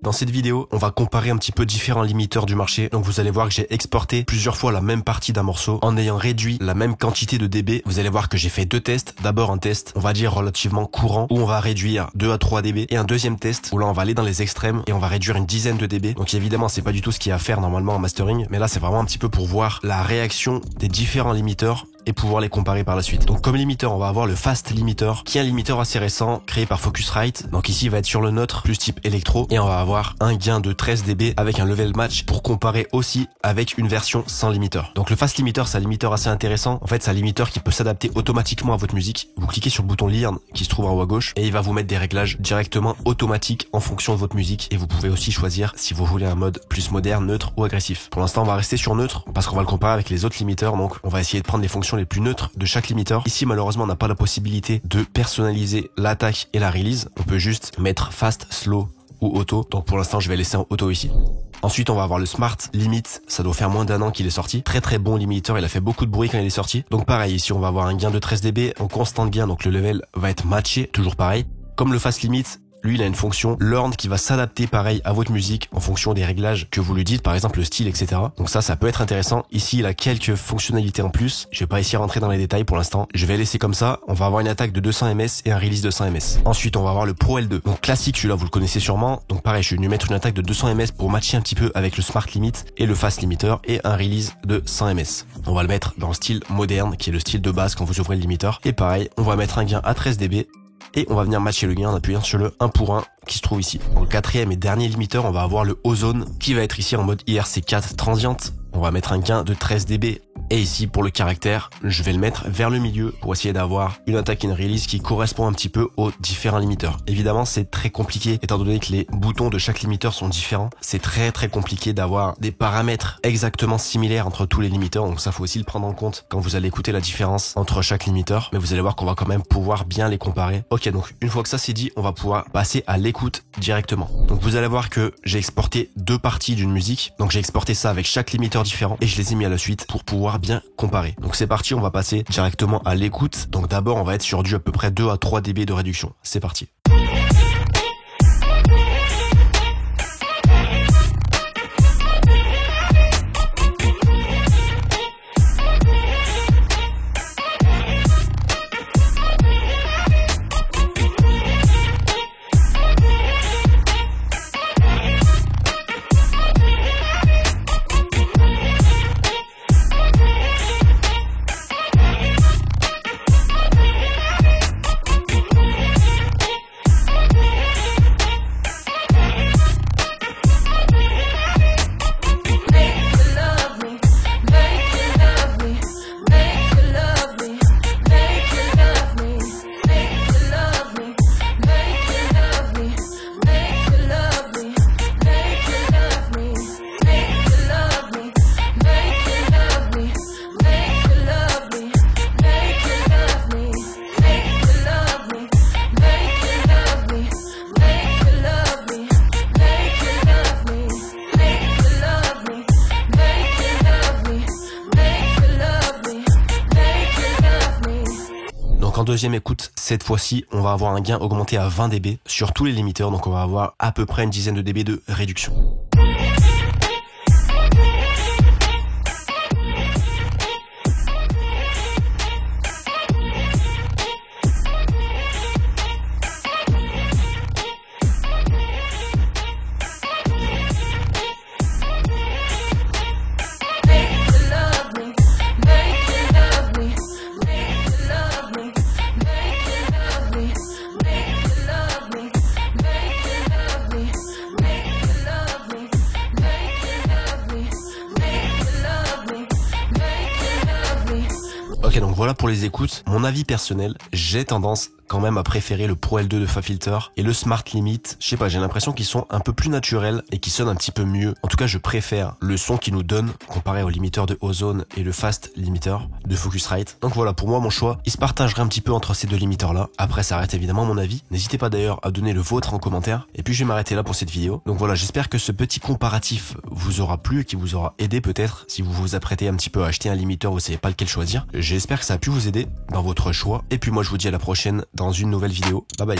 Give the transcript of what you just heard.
Dans cette vidéo, on va comparer un petit peu différents limiteurs du marché. Donc vous allez voir que j'ai exporté plusieurs fois la même partie d'un morceau en ayant réduit la même quantité de dB. Vous allez voir que j'ai fait deux tests. D'abord un test, on va dire relativement courant, où on va réduire 2 à 3 dB, et un deuxième test où là on va aller dans les extrêmes et on va réduire une dizaine de dB. Donc évidemment c'est pas du tout ce qu'il y a à faire normalement en mastering, mais là c'est vraiment un petit peu pour voir la réaction des différents limiteurs et pouvoir les comparer par la suite. Donc comme limiteur, on va avoir le Fast Limiter, qui est un limiteur assez récent, créé par Focusrite. Donc ici, il va être sur le neutre, plus type électro, et on va avoir un gain de 13 dB avec un level match pour comparer aussi avec une version sans limiteur. Donc le Fast Limiter, c'est un limiteur assez intéressant. En fait, c'est un limiteur qui peut s'adapter automatiquement à votre musique. Vous cliquez sur le bouton Learn qui se trouve en haut à gauche, et il va vous mettre des réglages directement automatiques en fonction de votre musique, et vous pouvez aussi choisir si vous voulez un mode plus moderne, neutre ou agressif. Pour l'instant, on va rester sur neutre parce qu'on va le comparer avec les autres limiteurs, donc on va essayer de prendre les fonctions les plus neutres de chaque limiteur. Ici, malheureusement, on n'a pas la possibilité de personnaliser l'attaque et la release. On peut juste mettre fast, slow ou auto. Donc pour l'instant, je vais laisser en auto ici. Ensuite, on va avoir le Smart Limit. Ça doit faire moins d'un an qu'il est sorti. Très très bon limiteur. Il a fait beaucoup de bruit quand il est sorti. Donc pareil, ici, on va avoir un gain de 13 dB en constant gain. Donc le level va être matché. Toujours pareil. Comme le Fast Limit, lui, il a une fonction Learn qui va s'adapter pareil à votre musique en fonction des réglages que vous lui dites, par exemple le style, etc. Donc ça peut être intéressant. Ici, il a quelques fonctionnalités en plus. Je vais pas ici rentrer dans les détails pour l'instant. Je vais laisser comme ça. On va avoir une attaque de 200 ms et un release de 100 ms. Ensuite, on va avoir le Pro L2. Donc classique, celui-là, vous le connaissez sûrement. Donc pareil, je vais lui mettre une attaque de 200 ms pour matcher un petit peu avec le Smart Limit et le Fast Limiter, et un release de 100 ms. On va le mettre dans le style moderne, qui est le style de base quand vous ouvrez le limiteur. Et pareil, on va mettre un gain à 13 dB. Et on va venir matcher le gain en appuyant sur le 1 pour 1 qui se trouve ici. Dans le quatrième et dernier limiteur, on va avoir le Ozone qui va être ici en mode IRC4 transient. On va mettre un gain de 13 dB. Et ici, pour le caractère, je vais le mettre vers le milieu pour essayer d'avoir une attaque et une release qui correspond un petit peu aux différents limiteurs. Évidemment, c'est très compliqué étant donné que les boutons de chaque limiteur sont différents. C'est très compliqué d'avoir des paramètres exactement similaires entre tous les limiteurs. Donc ça, faut aussi le prendre en compte quand vous allez écouter la différence entre chaque limiteur. Mais vous allez voir qu'on va quand même pouvoir bien les comparer. Ok, donc une fois que ça c'est dit, on va pouvoir passer à l'écoute directement. Donc vous allez voir que j'ai exporté deux parties d'une musique. Donc j'ai exporté ça avec chaque limiteur différent et je les ai mis à la suite pour pouvoir bien comparer. Donc c'est parti, on va passer directement à l'écoute. Donc d'abord on va être sur du à peu près 2 à 3 dB de réduction. C'est parti. En deuxième écoute, cette fois-ci, on va avoir un gain augmenté à 20 dB sur tous les limiteurs, donc on va avoir à peu près une dizaine de dB de réduction. Ok, donc voilà pour les écoutes. Mon avis personnel, j'ai tendance quand même à préférer le Pro L2 de FaFilter et le Smart Limit. Je sais pas, j'ai l'impression qu'ils sont un peu plus naturels et qu'ils sonnent un petit peu mieux. En tout cas, je préfère le son qu'ils nous donnent comparé au limiteur de Ozone et le Fast Limiter de Focusrite. Donc voilà, pour moi, mon choix, il se partagerait un petit peu entre ces deux limiteurs-là. Après, ça arrête évidemment mon avis. N'hésitez pas d'ailleurs à donner le vôtre en commentaire. Et puis, je vais m'arrêter là pour cette vidéo. Donc voilà, j'espère que ce petit comparatif vous aura plu et qui vous aura aidé peut-être si vous vous apprêtez un petit peu à acheter un limiteur, vous savez pas lequel choisir. J'espère que ça a pu vous aider dans votre choix. Et puis moi, je vous dis à la prochaine dans une nouvelle vidéo. Bye bye.